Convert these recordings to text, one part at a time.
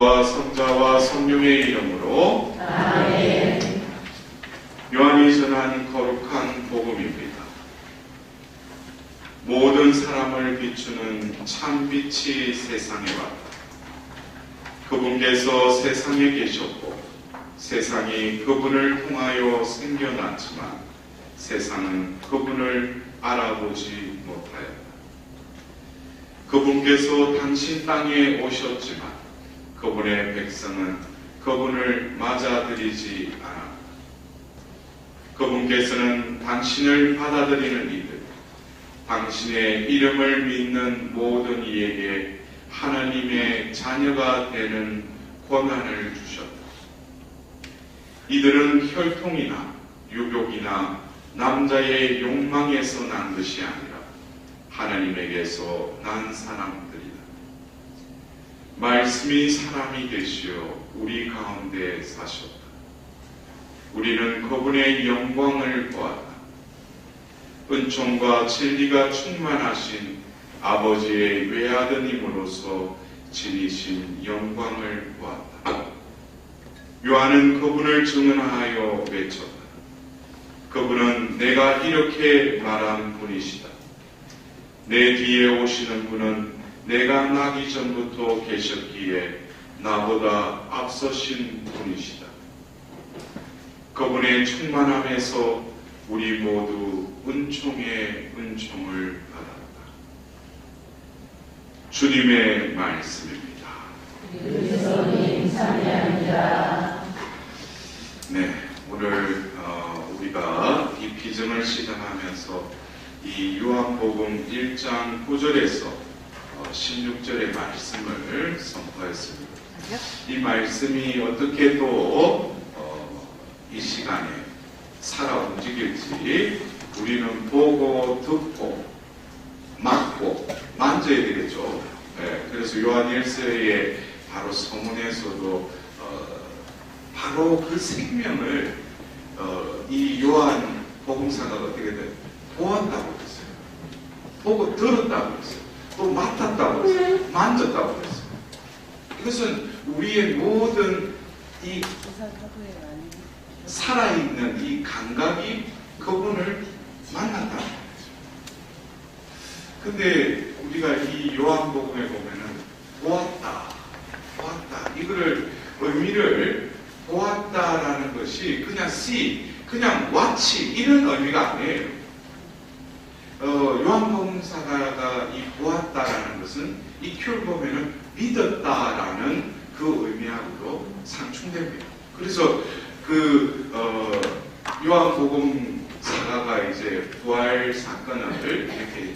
성자와 성령의 이름으로 아멘. 요한이 전한 거룩한 복음입니다. 모든 사람을 비추는 참빛이 세상에 왔다. 그분께서 세상에 계셨고 세상이 그분을 통하여 생겨났지만 세상은 그분을 알아보지 못하였다. 그분께서 당신 땅에 오셨지만 그분의 백성은 그분을 맞아들이지 않았다. 그분께서는 당신을 받아들이는 이들, 당신의 이름을 믿는 모든 이에게 하나님의 자녀가 되는 권한을 주셨다. 이들은 혈통이나 유족이나 남자의 욕망에서 난 것이 아니라 하나님에게서 난 사람들이다. 말씀이 사람이 되시어 우리 가운데 사셨다. 우리는 그분의 영광을 보았다. 은총과 진리가 충만하신 아버지의 외아드님으로서 지니신 영광을 보았다. 요한은 그분을 증언하여 외쳤다. 그분은 내가 이렇게 말한 분이시다. 내 뒤에 오시는 분은 내가 나기 전부터 계셨기에 나보다 앞서신 분이시다. 그분의 충만함에서 우리 모두 은총의 은총을 받았다. 주님의 말씀입니다. 그리스도님 찬양합니다. 네, 오늘 우리가 이 비전을 시작하면서 이 요한복음 1장 9절에서 16절의 말씀을 선포했습니다. 이 말씀이 어떻게 또 이 시간에 살아 움직일지 우리는 보고 듣고 맡고 만져야 되겠죠. 네, 그래서 요한 1서의 바로 서문에서도 바로 그 생명을 이 요한 복음사가 어떻게 돼? 보았다고 했어요. 보고 들었다고 했어요. 또 맡았다고 했어요. 만졌다고 했어요. 이것은 우리의 모든 이 살아있는 이 감각이 그분을 만났다는 거예요. 근데 우리가 이 요한복음에 보면은 보았다, 이거를 의미를 보았다라는 것이 그냥 see, 그냥 watch 이런 의미가 아니에요. 요한복음사가 이 보았다라는 것은 이 큐를 보면은 믿었다라는 그 의미하고도 상충됩니다. 그래서 요한복음사가가 이제 부활 사건을 이렇게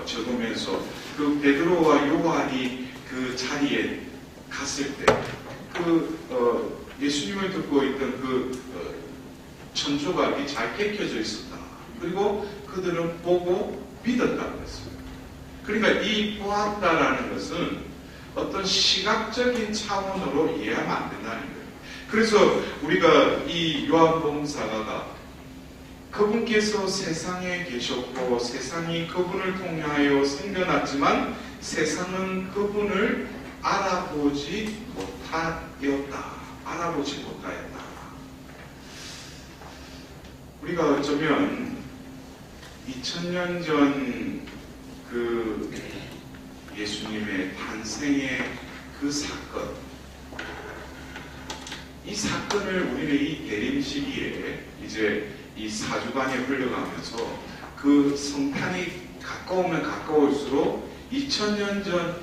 적으면서 그 베드로와 요한이 그 자리에 갔을 때 예수님을 듣고 있던 천조각이 잘 깨켜져 있었다. 그리고 그들은 보고 믿었다고 했어요. 그러니까 이 보았다라는 것은 어떤 시각적인 차원으로 이해하면 안 된다는 거예요. 그래서 우리가 이 요한복음사가가 그분께서 세상에 계셨고 세상이 그분을 통하여 생겨났지만 세상은 그분을 알아보지 못하였다. 우리가 어쩌면 2000년 전 그 예수님의 탄생의 그 사건, 이 사건을 우리는 이 대림 시기에 이제 이 4주간에 흘러가면서 그 성탄이 가까우면 가까울수록 2000년 전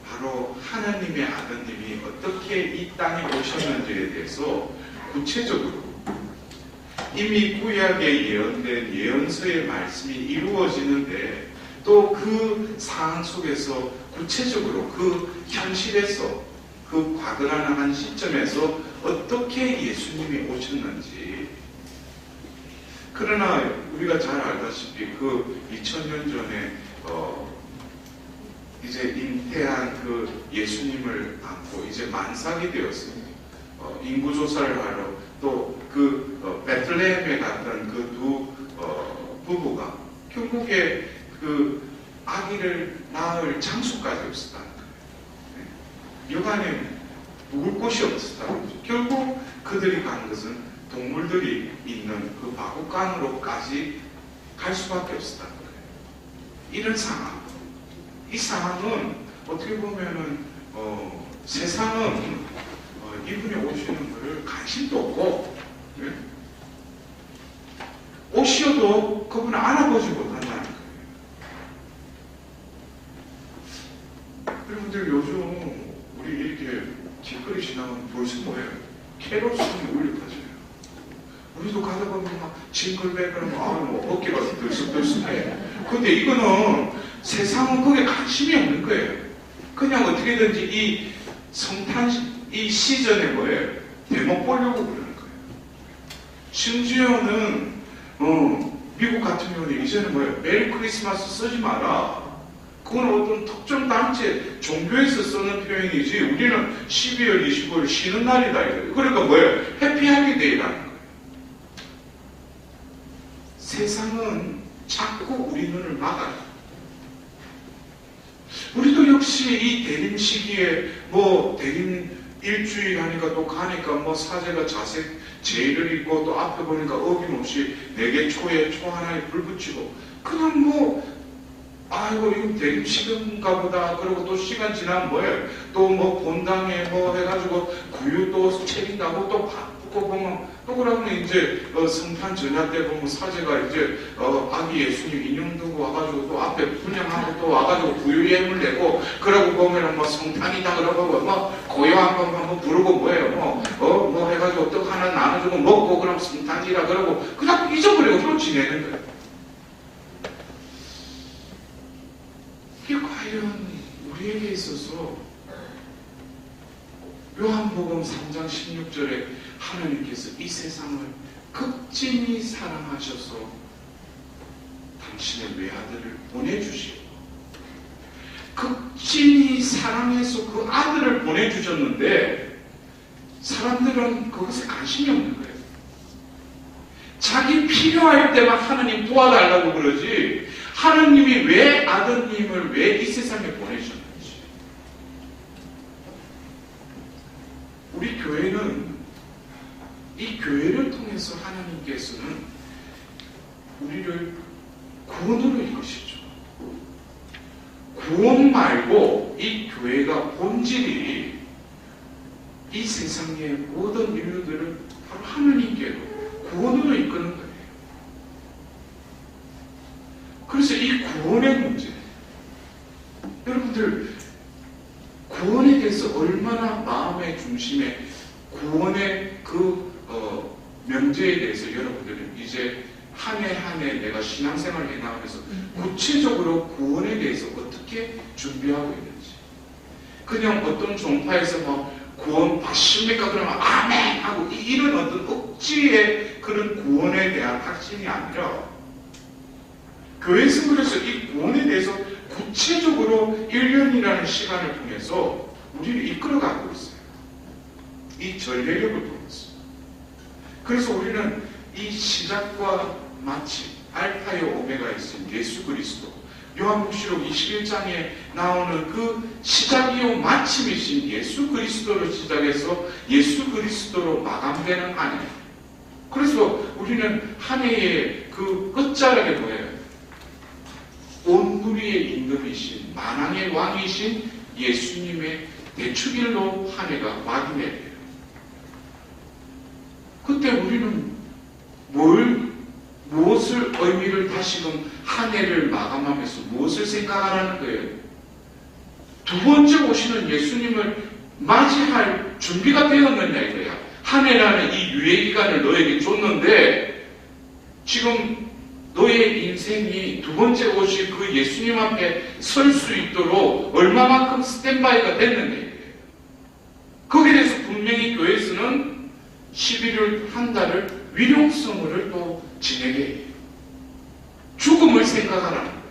바로 하나님의 아드님이 어떻게 이 땅에 오셨는지에 대해서 구체적으로 이미 구약에 예언된 예언서의 말씀이 이루어지는데 또 그 상황 속에서 구체적으로 그 현실에서 그 과거라는 한 시점에서 어떻게 예수님이 오셨는지. 그러나 우리가 잘 알다시피 그 2000년 전에 이제 잉태한 그 예수님을 안고 이제 만삭이 되었습니다. 인구조사를 하러 또 베틀레헴에 갔던 그 두 부부가 결국에 아기를 낳을 장소까지 없었다는 거예요. 요한의 묵을 곳이 없었다는 거죠. 결국 그들이 간 것은 동물들이 있는 그 마구간으로까지 갈 수밖에 없었다는 거예요. 이런 상황, 이 상황은 어떻게 보면은 세상은 이분이 오시는 것을 관심도 없고, 예? 오시어도 그분을 알아보지 못한다는 거예요. 여러분들 요즘 우리 이렇게 길거리 지나면 벌써 뭐예요? 캐롤송이 울려가져요. 우리도 가다 보면 막 징글벨 뭐 어깨가 들썩들썩해. 근데 이거는 세상은 거기에 관심이 없는 거예요. 그냥 어떻게든지 이 성탄 이 시즌에 뭐예요? 대목 보려고 그러는 거예요. 심지어는 미국 같은 경우는 이제는 뭐예요? 메리 크리스마스 쓰지 마라. 그건 어떤 특정 단체 종교에서 쓰는 표현이지 우리는 12월 25일 쉬는 날이다 이거예요. 그러니까 뭐예요? 해피하리데이라는 거예요. 세상은 자꾸 우리 눈을 막아요. 우리도 역시 이 대림 시기에 뭐 대림 일주일 하니까 또 가니까 뭐 사제가 자색 제의를 입고 또 앞에 보니까 어김없이 4개 초에 초 하나에 불 붙이고 그냥 뭐 아이고 이거 대림 시간인가 보다. 그리고 또 시간 지나면 뭐예요? 또 뭐 본당에 뭐 해가지고 구유 또 책임다고 또 바꾸고 보면 또 그러면 이제 성탄 전야 때 보면 사제가 이제 아기 예수님 인형 두고 와가지고 또 앞에 분양하고 또 와가지고 구유 예물 내고 그러고 보면은 뭐 성탄이다 그러고 뭐 고요 한번 부르고 뭐예요? 뭐 해가지고 떡 하나 나눠주고 먹고 그럼 성탄이라 그러고 그냥 잊어버리고 그러고 지내는 거예요. 이게 과연 우리에게 있어서 요한복음 3장 16절에 하나님께서 이 세상을 극진히 사랑하셔서 당신의 외아들을 보내주시고 극진히 사랑해서 그 아들을 보내주셨는데 사람들은 그것에 관심이 없는 거예요. 자기 필요할 때만 하나님 도와달라고 그러지 하나님이 왜 아드님을 왜 이 세상에 보내셨는지. 우리 교회는 이 교회를 통해서 하나님께서는 우리를 구원으로 이끄시죠. 구원 말고 이 교회가 본질이 이 세상의 모든 인류들을 바로 하나님께로 구원으로 이끄는 거예요. 그래서 이 구원의 문제, 여러분들 구원에 대해서 얼마나 마음의 중심에 구원의 그 명제에 대해서 여러분들은 이제 한 해 한 해 내가 신앙생활을 해나가면서 구체적으로 구원에 대해서 어떻게 준비하고 있는지. 그냥 어떤 종파에서 뭐 구원 받습니까? 그러면 아멘! 하고 이런 어떤 억지의 그런 구원에 대한 확신이 아니라 교회에서 그래서 이 구원에 대해서 구체적으로 1년이라는 시간을 통해서 우리를 이끌어가고 있어요. 이 전례력을 통해서. 그래서 우리는 이 시작과 마침 알파의 오메가이신 예수 그리스도 요한복음시록 21장에 나오는 그 시작이요 마침이신 예수 그리스도를 시작해서 예수 그리스도로 마감되는 한 해. 그래서 우리는 한 해의 그 끝자락에 뭐예요? 온 누리의 임금이신 만왕의 왕이신 예수님의 대축일로 한 해가 막이 내려요. 그때 우리는 무엇을 의미를 다시금 한 해를 마감하면서 무엇을 생각하라는 거예요? 두 번째 오시는 예수님을 맞이할 준비가 되었느냐 이거야. 한 해라는 이 유예 기간을 너에게 줬는데 지금 너의 인생이 두 번째 오실 그 예수님 앞에 설 수 있도록 얼마만큼 스탠바이가 됐느냐 이거예요. 거기에 대해서 분명히 교회에서는 11월 한 달을 위룡성을 또 지내게 해요. 죽음을 생각하라는 거예요.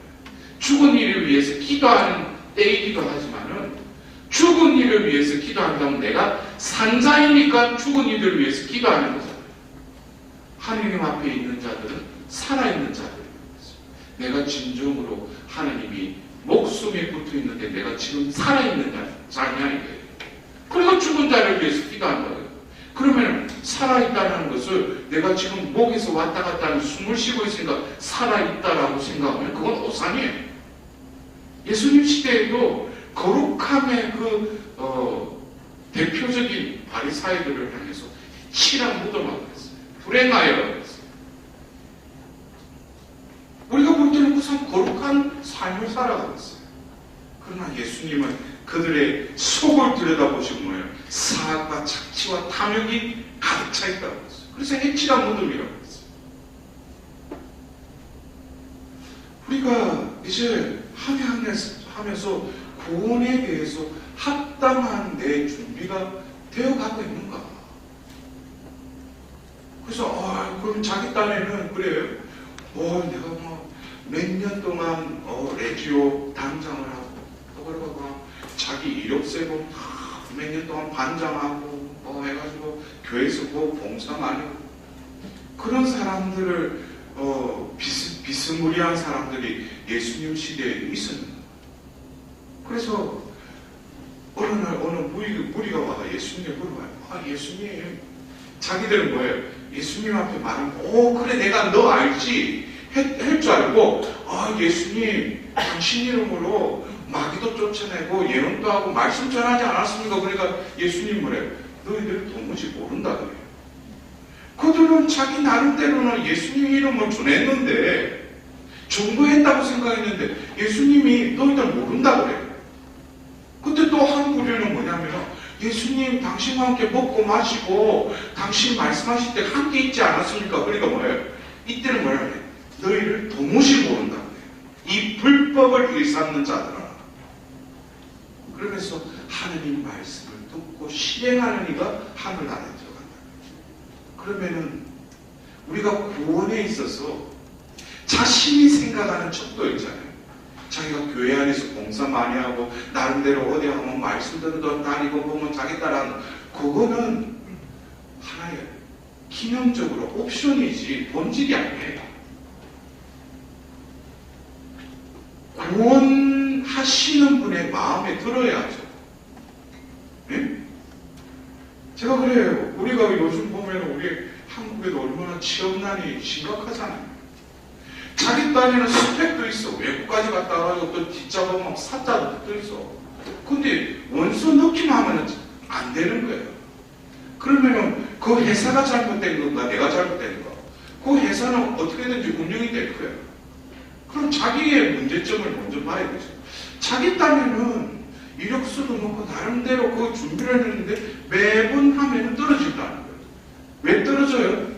죽은 일을 위해서 기도하는 때이기도 하지만은 죽은 일을 위해서 기도한다면 내가 산자이니까 죽은 일을 위해서 기도하는 거잖아요. 하느님 앞에 있는 자들은 살아있는 자들이에요. 내가 진정으로 하나님이 목숨에 붙어 있는데 내가 지금 살아있는 자냐 이거예요. 그리고 죽은 자를 위해서 기도한다. 그러면 살아있다는 것을 내가 지금 목에서 왔다 갔다 하는 숨을 쉬고 있으니까 살아있다라고 생각하면 그건 오산이에요. 예수님 시대에도 거룩함의 대표적인 바리사이들을 향해서 치랑 묻어막고 했어요. 불행하여라고 했어요. 우리가 볼 때는 그 사람 거룩한 삶을 살아가고 있어요. 그러나 예수님은 그들의 속을 들여다보시고 뭐예요? 사악과 착취와 탐욕이 가득 차 있다고 했어요. 그래서 해치란 무덤이라고 했어요. 우리가 이제 한 해 한 해 하면서 구원에 대해서 합당한 내 준비가 되어가고 있는가? 그래서 그럼 자기 딴에는 그래요. 내가 뭐 몇 년 동안 레지오 단장을 하고 또 그러고 자기 이력서에 몇 년 동안 반장하고 해가지고 교회에서 봉사 많이 하고 그런 사람들을 비스무리한 사람들이 예수님 시대에 있었는 거예요. 그래서 어느 날 어느 무리가 와서 예수님에 물어봐요. 예수님, 자기들은 뭐예요? 예수님 앞에 말하면 그래 내가 너 알지 할 줄 알고 예수님 당신 이름으로 마귀도 쫓아내고 예언도 하고 말씀 전하지 않았습니까? 그러니까 예수님 뭐래요? 너희들 도무지 모른다 그래요. 그들은 자기 나름대로는 예수님 이름을 전했는데 전도했다고 생각했는데 예수님이 너희들 모른다 그래요. 그때 또 한 부류는 뭐냐면 예수님 당신과 함께 먹고 마시고 당신 말씀하실 때 함께 있지 않았습니까? 그러니까 뭐예요? 이때는 뭐라고 해요? 너희를 도무지 모른다 그래요. 이 불법을 일삼는 자들아. 그러면서 하느님 말씀을 듣고 실행하는 이가 하늘나라에 들어간다. 그러면은 우리가 구원에 있어서 자신이 생각하는 척도 있잖아요. 자기가 교회 안에서 봉사 많이 하고 나름대로 어디 가면 말씀 듣던 다니고 보면 자기 따라하는 그거는 하나의 기능적으로 옵션이지 본질이 아니에요. 구원하시는 분의 마음에 들어야죠. 네? 제가 그래요. 우리가 요즘 보면 우리 한국에도 얼마나 취업난이 심각하잖아요. 자기 딴에는 스펙도 있어. 외국까지 갔다 와서 또 뒷잡아보면 사자도 붙어 있어. 근데 원서 넣기만 하면 안 되는 거예요. 그러면 그 회사가 잘못된 건가? 내가 잘못된 건가? 그 회사는 어떻게든지 운영이 될 거예요. 그럼 자기의 문제점을 먼저 봐야 되죠. 자기 딴에는 이력서도 넣고 나름대로 그 준비를 했는데 매번 하면 떨어진다는 거예요. 왜 떨어져요?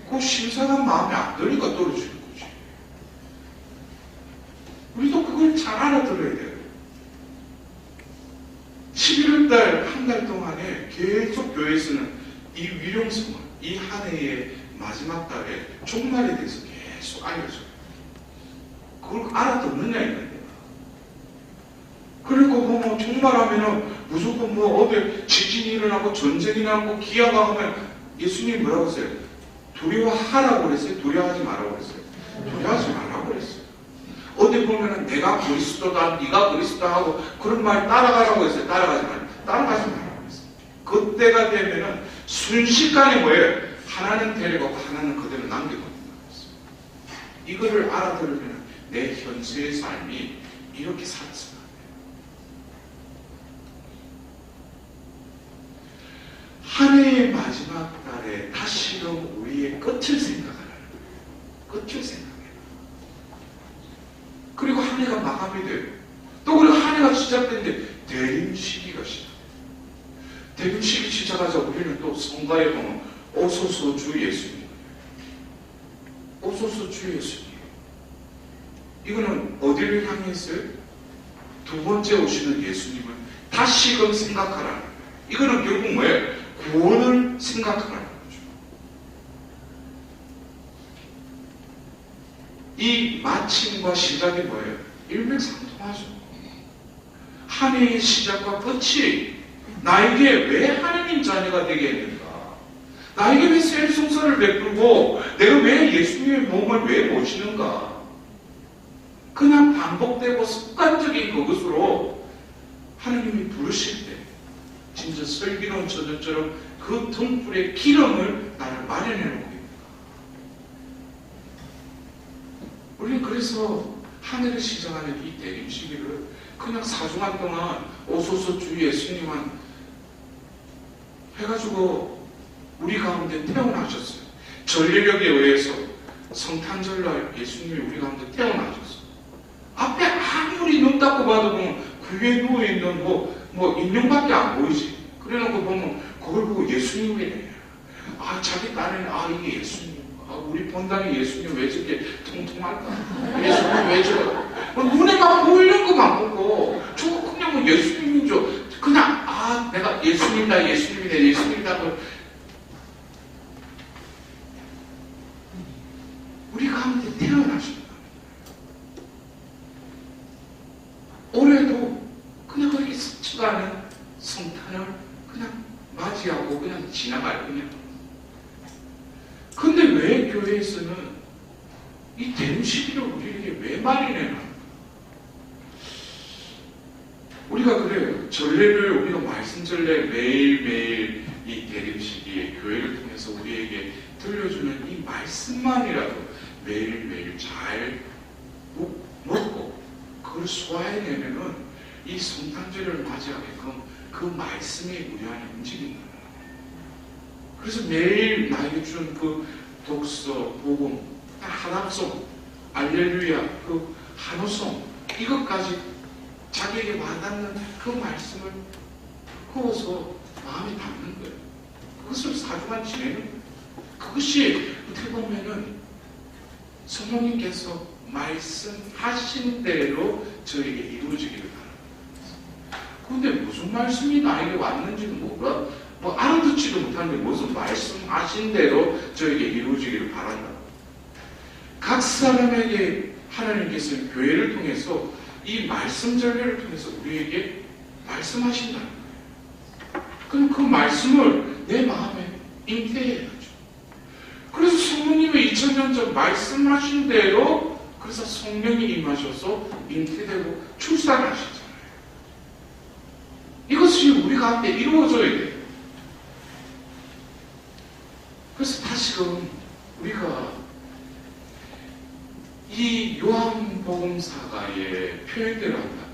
그 심사관 마음에 안 드니까 떨어지는 거지. 우리도 그걸 잘 알아들어야 돼요. 11월달 한 달 동안에 계속 교회에서는 이 위령성을 이 한 해의 마지막 달에 종말에 대해서 계속 알려줘요. 그걸 알아듣느냐 이거예요. 그리고 뭐 종말하면은 무조건 뭐 어디 지진이 일어나고 전쟁이 나고 기아가 오면 예수님이 뭐라고 했어요? 두려워하라고 그랬어요? 두려워하지 말라고 그랬어요? 두려워하지 말라고 그랬어요. 어디 보면은 내가 그리스도다, 네가 그리스도다 하고 그런 말 따라가라고 했어요. 따라가지 말라고 했어요. 그때가 되면은 순식간에 뭐예요? 하나는 데려가고 하나는 그대로 남겨놓는 거였어요. 이거를 알아들으면 내 현세의 삶이 이렇게 살았어요. 한 해의 마지막 달에 다시금 우리의 끝을 생각하는 거예요. 끝을 생각해요. 그리고 한 해가 마감이 돼요. 또 그리고 한 해가 시작되는데 대림 시기가 시작돼요. 대림 시기 시작하자 우리는 또 성가에 보면 오소서 주 예수님. 오소서 주 예수님. 이거는 어디를 향했어요? 두 번째 오시는 예수님을 다시금 생각하라는 거예요. 이거는 결국 뭐예요? 구원을 생각하라는 거죠. 이 마침과 시작이 뭐예요? 일맥상통하죠. 한 해의 시작과 끝이 나에게 왜 하느님 자녀가 되게 했는가? 나에게 왜 셀성서를 베풀고 내가 왜 예수님의 몸을 왜 모시는가? 그냥 반복되고 습관적인 그것으로 하느님이 부르실 때 진짜 슬기로운 처녀처럼 그 등불의 기름을 나를 마련해 놓고 있다. 우리는 그래서 하늘을 시작하는 이 대림 시기를 그냥 4주간 동안 오소서 주 예수님만 해가지고 우리 가운데 태어나셨어요. 전례력에 의해서 성탄절날 예수님이 우리 가운데 태어나셨어요. 앞에 아무리 눈 닦고 봐도 보면 그 위에 누워있는 뭐 인형밖에 안 보이지. 그러는 거 보면 그걸 보고 예수님이래. 자기 딴에는 이게 예수님. 우리 본당에 예수님 왜 저렇게 통통할까? 예수님 왜 저래? 눈에만 보이는 것만 보고 저거 그냥 뭐 예수님이죠. 그냥 내가 예수님이다 예수님이다. 우리 가운데 태어나신다. 올해도 그냥 그렇게 스치가 않은 성탄을 그냥 맞이하고 그냥 지나갈 뿐이야. 근데 왜 교회에서는 이 대림 시기를 우리에게 왜 마련해놔? 우리가 그래요. 전례를 우리가 말씀 전례 매일매일 이 대림 시기에 교회를 통해서 우리에게 들려주는 이 말씀만이라도 매일매일 잘 먹고 그걸 소화해내면은 이 성탄절을 맞이하게끔 그 말씀에 의한 움직인다. 그래서 매일 나에게 준 그 독서, 복음, 하납송, 알렐루야, 그 한호송 이것까지 자기에게 와닿는 그 말씀을 그어서 마음에 담는 거예요. 그것을 4주간 지내는 거예요. 그것이 어떻게 보면은 성령님께서 말씀하신 대로 저에게 이루어지기를 바랍니다. 그런데 무슨 말씀이 나에게 왔는지는 몰라. 알아듣지도 못하는데 무슨 말씀하신 대로 저에게 이루어지기를 바란다. 각 사람에게 하나님께서 교회를 통해서 이 말씀 전례를 통해서 우리에게 말씀하신다는 거예요. 그럼 그 말씀을 내 마음에 잉태해야죠. 그래서 성령님의 2000년 전 말씀하신 대로 그래서 성령이 임하셔서 잉태되고 출산하시잖아요. 이것이 우리 가운데 이루어져야 돼요. 그래서 다시금 우리가 이 요한복음사가의 표현대로 한다면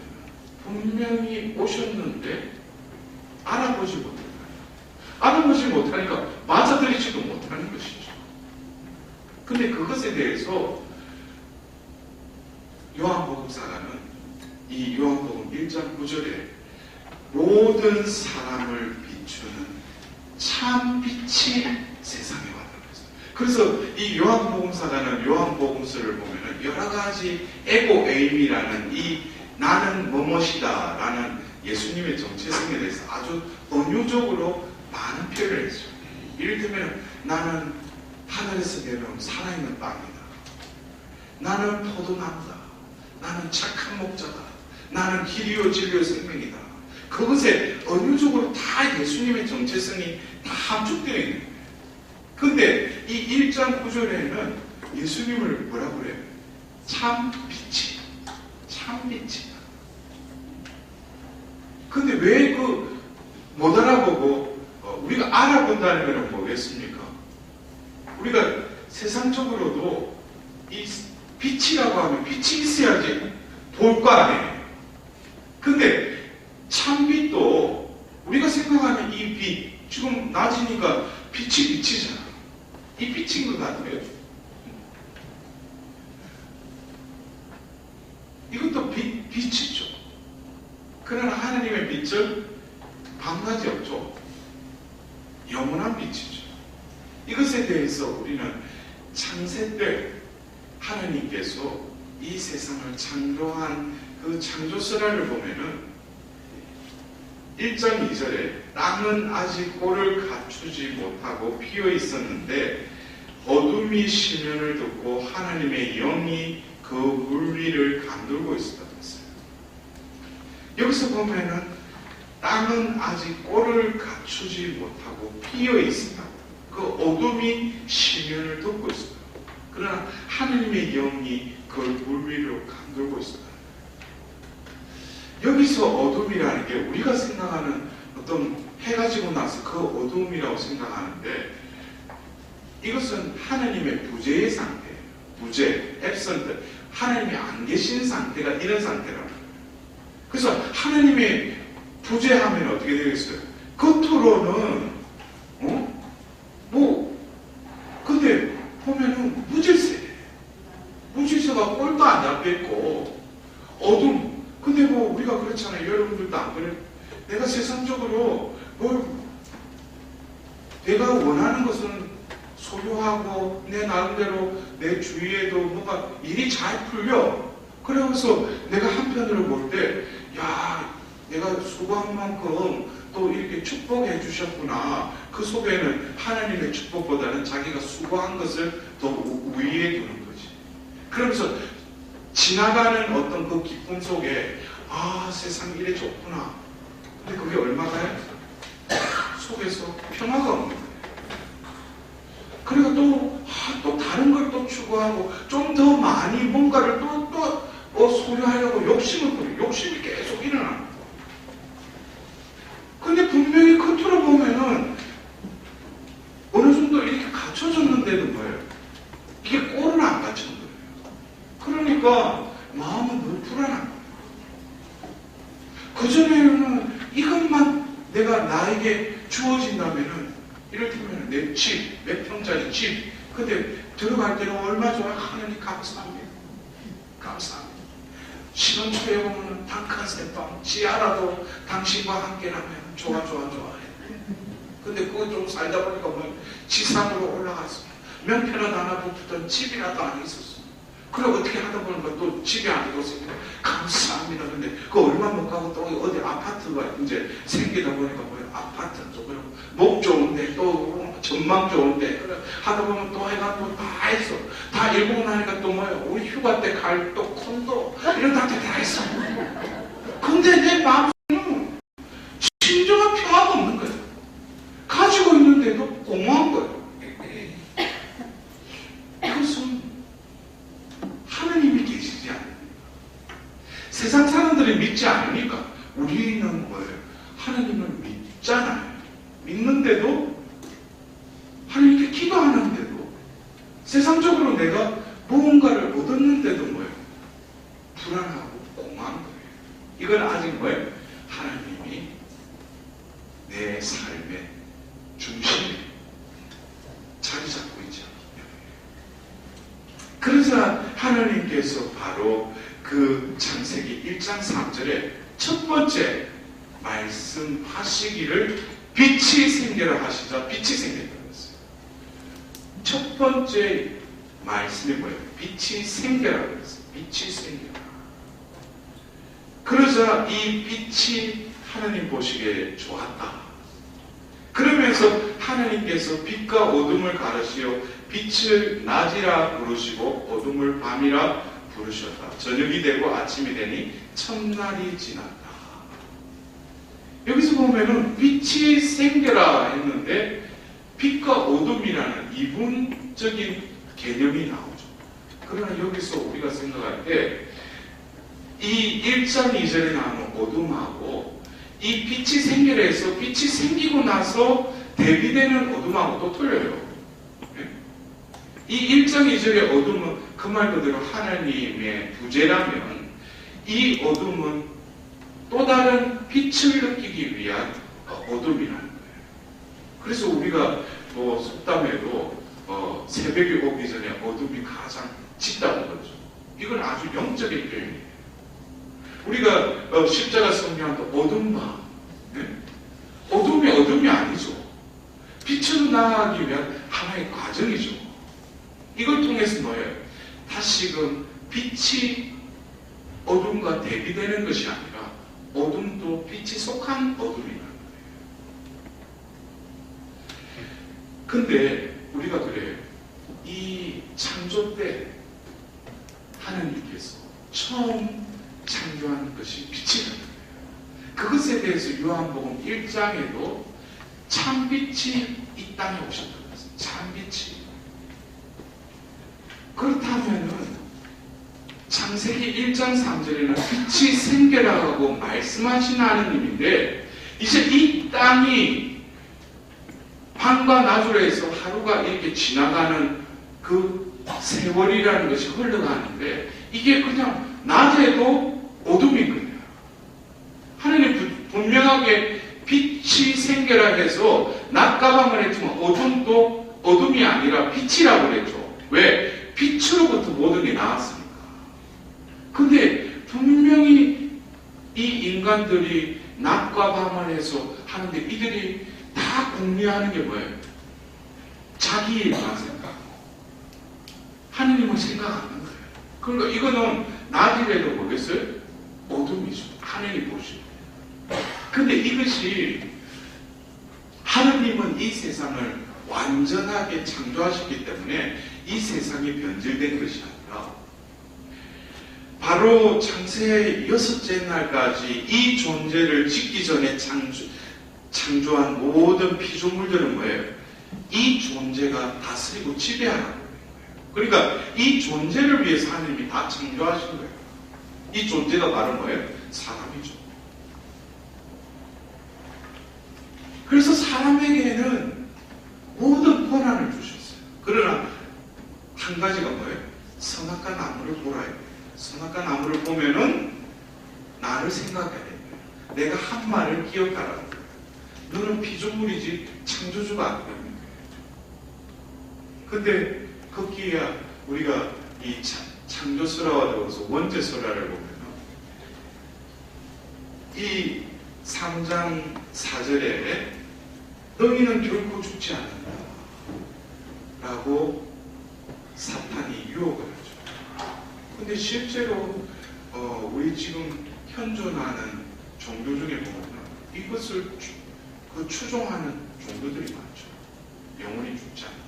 분명히 오셨는데 알아보지 못한다. 알아보지 못하니까 맞아들이지도 못하는 것이죠. 근데 그것에 대해서 요한복음사가는 이 요한복음 1장 9절에 모든 사람을 비추는 참 빛이 세상에 왔다고 했어요. 그래서 이 요한복음사가는 요한복음서를 보면은 여러 가지 에고에임이라는 이 나는 뭐뭇이다 라는 예수님의 정체성에 대해서 아주 은유적으로 많은 표현을 했어요. 예를 들면 나는 하늘에서 내려온 살아있는 빵이다. 나는 포도나무다. 나는 착한 목자다. 나는 길이요 진리요 생명이다. 그것에 은유적으로 다 예수님의 정체성이 다 함축되어 있는 거예요. 근데 이 1장 9절에는 예수님을 뭐라고 그래요? 참 빛이. 근데 왜 못 알아보고 우리가 알아본다는 것은 뭐겠습니까? 우리가 세상적으로도 이 빛이라고 하면 빛이 있어야지 볼 거 아니에요. 근데 참빛도 우리가 생각하는 이 빛, 지금 낮이니까 빛이 비치잖아. 이 빛인 것 같아요. 이것도 빛이죠. 그러나 하나님의 빛은 밤낮이 없죠. 영원한 빛이죠. 이것에 대해서 우리는 창세 때 하나님께서 이 세상을 창조한 그 창조설화를 보면은 1장 2절에 땅은 아직 꼴을 갖추지 못하고 피어 있었는데 어둠이 시면을 듣고 하나님의 영이 그 물 위를 감돌고 있었다고 했어요. 여기서 보면은 땅은 아직 꼴을 갖추지 못하고 피어 있었다고. 그 어둠이 시면을 덮고 있었다고. 그러나 하나님의 영이 그걸 물 위로 감돌고 있었다. 여기서 어둠이라는 게 우리가 생각하는 어떤 해가 지고 나서 그 어두움이라고 생각하는데 이것은 하나님의 부재의 상태예요. 부재, 앱선트. 하나님이 안 계신 상태가 이런 상태라는 거예요. 그래서 하나님이 부재하면 어떻게 되겠어요? 겉으로는 근데 보면은 무질서해. 무질서가 꼴도 안 잡혀있고 어둠. 근데 우리가 그렇잖아요. 여러분들도 안 그래요? 내가 세상적으로 내가 원하는 것은 소유하고 내 나름대로 내 주위에도 뭔가 일이 잘 풀려. 그러면서 내가 한편으로 볼 때 내가 수고한 만큼 또 이렇게 축복해 주셨구나. 그 속에는 하나님의 축복보다는 자기가 수고한 것을 더 위에 두는 거지. 그러면서 지나가는 어떤 그 기쁨 속에 세상이 이래 좋구나. 근데 그게 얼마가요? 속에서 평화가 없는 거예요. 그리고 또 다른 걸 또 추구하고 좀 더 많이 뭔가를 또 소유하려고 욕심이 계속 일어나는 거예요. 근데 분명히 겉으로 보면은 어느 정도 이렇게 갖춰졌는데도 뭐예요? 이게 꼴은 안 갖춘 거예요. 그러니까 마음은 늘 불안한 거예요. 그전에는 이것만 내가 나에게 주어진다면은 이를테면 내 집, 몇 평짜리 집. 근데 들어갈 때는 얼마 좋아요? 하나님 감사합니다. 감사합니다. 신혼초에 보면 단칸 새방 지하라도 당신과 함께라면 좋아. 근데 그거 좀 살다 보니까 지상으로 올라가서 명패라도 하나 붙던 집이라도 안 있었어. 그리고 어떻게 하다 보니까 또 집이 아니고 감사합니다. 근데 그 얼마 못 가고 또 어디 아파트가 이제 생기다 보니까 아파트 또 목 좋은데 또 전망 좋은데 그래 하다 보면 또 해가 또 다 했어. 다 읽고 나니까 또 우리 휴가 때 갈 또 콘도 이런 다 했어. 근데 내 마음은 진정한 평화가 없는 거야. 가지고 있는데도 공허한 거야. 이것은 하나님이 계시지 않으니까. 세상 사람들이 믿지 않으니까 우리는 뭐예요? 하나님을 믿잖아요. 믿는데도 하나님께 기도하는데도 세상적으로 내가 무언가를 얻었는데도 뭐예요? 불안하고 공허한 거예요. 이건 아직 뭐예요? 하나님이 내 삶의 중심에 자리 잡고 있지 않기 때문에. 그래서 하나님께서 바로 그 창세기 1장 3절에 첫 번째 말씀하시기를 빛이 생겨라 하시자 빛이 생겼다고 했어요. 첫 번째 말씀이 뭐예요? 빛이 생겨라 그랬어요. 빛이 생겨라. 그러자 이 빛이 하나님 보시기에 좋았다. 그러면서 하나님께서 빛과 어둠을 가르시어 빛을 낮이라 부르시고 어둠을 밤이라 부르셨다. 저녁이 되고 아침이 되니 첫날이 지났다. 여기서 보면은 빛이 생겨라 했는데 빛과 어둠이라는 이분적인 개념이 나오죠. 그러나 여기서 우리가 생각할 때 이 1장 2절에 나오는 어둠하고 이 빛이 생겨라 해서 빛이 생기고 나서 대비되는 어둠하고 또 틀려요. 이 1장 2절의 어둠은 그 말 그대로 하나님의 부재라면 이 어둠은 또 다른 빛을 느끼기 위한 어둠이라는 거예요. 그래서 우리가 속담에도 새벽이 오기 전에 어둠이 가장 짙다고 그러죠. 이건 아주 영적인 표현이에요. 우리가 십자가 성경도 어둠 밤, 어둠이 어둠이 아니죠. 빛으로 나아가기 위한 하나의 과정이죠. 이걸 통해서 뭐예요? 다시금 빛이 어둠과 대비되는 것이 아니라 어둠도 빛이 속한 어둠이라는 거예요. 근데 우리가 그래요. 이 창조 때 하나님께서 처음 창조한 것이 빛이라는 거예요. 그것에 대해서 요한복음 1장에도 참빛이 이 땅에 오셨다고 했어요. 참빛이. 그렇다면은 창세기 1장 3절에는 빛이 생겨라고 말씀하신 하나님인데 이제 이 땅이 밤과 낮으로 해서 하루가 이렇게 지나가는 그 세월이라는 것이 흘러가는데 이게 그냥 낮에도 어둠인 거예요. 하나님 분명하게 빛이 생겨라 해서 낮가방을 했지만 어둠도 어둠이 아니라 빛이라고 그랬죠. 왜? 빛으로부터 모든 게 나왔으니까. 근데 분명히 이 인간들이 낮과 밤을 해서 하는데 이들이 다 공유하는 게 뭐예요? 자기 일만 생각하고 하느님을 생각 안 하는 거예요. 그러니까 이거는 낮이라도 뭐겠어요? 어둠이죠. 하느님 보시고. 근데 이것이 하느님은 이 세상을 완전하게 창조하셨기 때문에 이 세상이 변질된 것이 아니라 바로 창세 6째 날까지 이 존재를 짓기 전에 창조한 모든 피조물들은 뭐예요? 이 존재가 다스리고 지배하라고 그러는 거예요. 그러니까 이 존재를 위해서 하나님이 다 창조하신 거예요. 이 존재가 바로 뭐예요? 사람이죠. 그래서 사람에게는 모든 권한을 주셨어요. 그러나 한 가지가 뭐예요? 선악과 나무를 보라 해요. 선악과 나무를 보면은 나를 생각해야 돼요. 내가 한 말을 기억하라는 거예요. 너는 피조물이지 창조주가 아니라는 거예요. 근데 거기에 우리가 이 창조설화와 더불어서 원죄설화를 보면 이 3장 4절에 너희는 결코 죽지 않는다 라고 사탄이 유혹을 하죠. 근데 실제로 우리 지금 현존하는 종교 중에 보면 이것을 추종하는 종교들이 많죠. 영원히 죽지 않는다.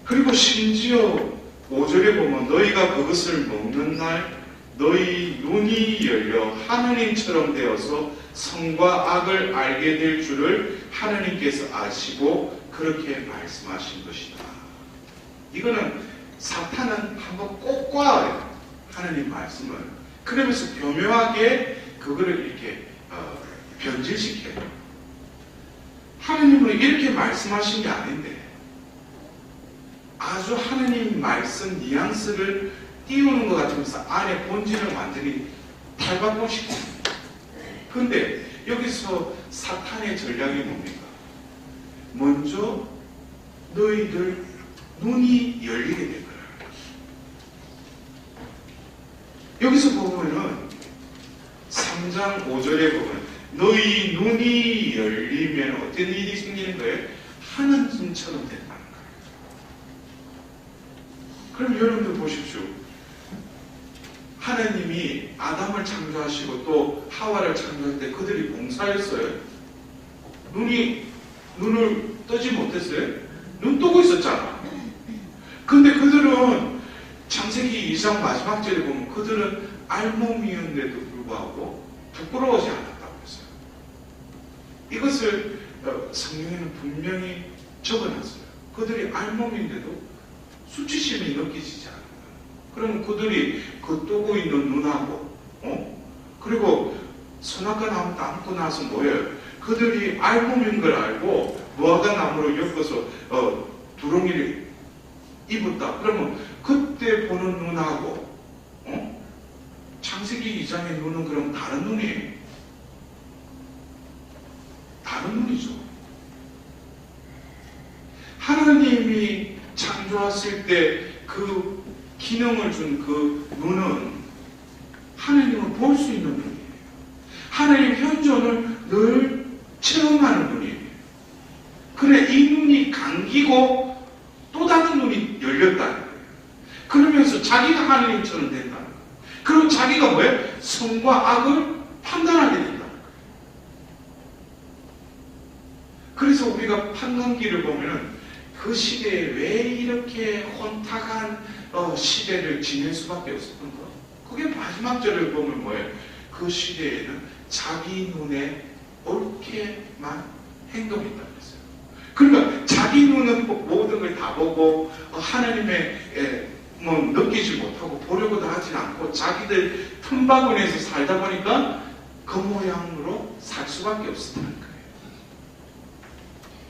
그리고 심지어 5절에 보면 너희가 그것을 먹는 날 너희 눈이 열려 하느님처럼 되어서 선과 악을 알게 될 줄을 하느님께서 아시고 그렇게 말씀하신 것이다. 이거는 사탄은 한번 꼭 꽈요. 하느님 말씀을. 그러면서 교묘하게 그거를 이렇게 변질시켜요. 하느님은 이렇게 말씀하신 게 아닌데 아주 하느님 말씀 뉘앙스를 띄우는 것 같으면서 안에 본질을 완전히 탈바꿈시킵니다. 그런데 여기서 사탄의 전략이 뭡니까? 먼저 너희들 눈이 열리게 될 거야. 여기서 보면은 3장 5절에 보면 너희 눈이 열리면 어떤 일이 생기는 거예요? 하느님처럼 된다는 거예요. 그럼 여러분들 보십시오. 하나님이 아담을 창조하시고 또 하와를 창조할 때 그들이 봉사했어요. 눈을 뜨지 못했어요. 눈 뜨고 있었잖아. 근데 그들은 창세기 2장 마지막 절에 보면 그들은 알몸이었는데도 불구하고 부끄러워하지 않았다고 했어요. 이것을 성경에는 분명히 적어놨어요. 그들이 알몸인데도 수치심이 느껴지지 않아요. 그럼 그들이 그 뜨고 있는 눈하고 그리고 선악과 나무 담고 나서 뭐예요? 그들이 알몸인 걸 알고 무화과 나무를 엮어서 두렁이를 입었다. 그러면 그때 보는 눈하고 창세기 2장의 눈은 그럼 다른 눈이에요. 다른 눈이죠. 하나님이 창조했을 때 그 기능을 준 그 눈은 하나님을 볼 수 있는 눈이에요. 하나님 현존을 늘 체험하는 눈이에요. 그래 이 눈이 감기고 또 다른 눈이 열렸다는 거예요. 그러면서 자기가 하나님처럼 된다는 거예요. 그럼 자기가 뭐예요? 선과 악을 판단하게 된다는 거예요. 그래서 우리가 판단기를 보면은 그 시대에 왜 이렇게 혼탁한 시대를 지낼 수밖에 없었던 거? 그게 마지막 절을 보면 뭐예요? 그 시대에는 자기 눈에 옳게만 행동했다고 했어요. 그러니까 자기 눈은 모든 걸 다 보고 하나님의 느끼지 못하고 보려고도 하지 않고 자기들 틈바구니에서 살다 보니까 그 모양으로 살 수밖에 없었다는 거예요.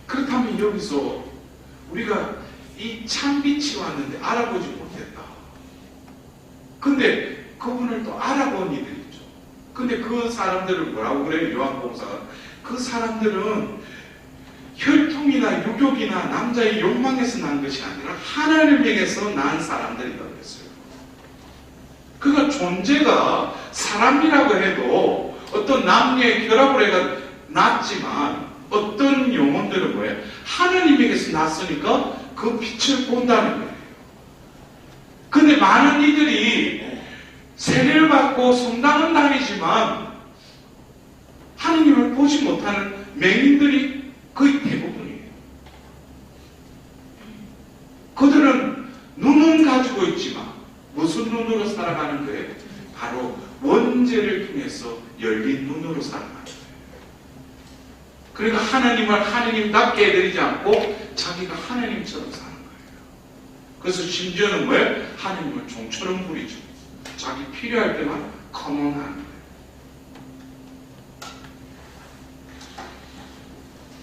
그렇다면 여기서 우리가 이 참빛이 왔는데 알아보지 못했다. 근데 그분을 또 알아본 이들이 있죠. 근데 그 사람들을 뭐라고 그래요? 요한복음사가 그 사람들은 혈통이나 유격이나 남자의 욕망에서 난 것이 아니라 하나님에게서 난 사람들이라고 했어요. 그가 존재가 사람이라고 해도 어떤 남녀의 결합을 해가 났지만 어떤 영혼들은 뭐예요? 하나님에게서 났으니까 그 빛을 본다는 거예요. 근데 많은 이들이 세례를 받고 성당은 다니지만 하나님을 보지 못하는 맹인들이 거의 대부분이에요. 그들은 눈은 가지고 있지만 무슨 눈으로 살아가는 거예요? 바로 원죄를 통해서 열린 눈으로 살아가는 거예요. 그러니까 하나님을 하나님답게 해드리지 않고 자기가 하나님처럼 사는 거예요. 그래서 심지어는 뭐예요? 하나님을 종처럼 부리죠. 자기 필요할 때만 커먼하는 거예요.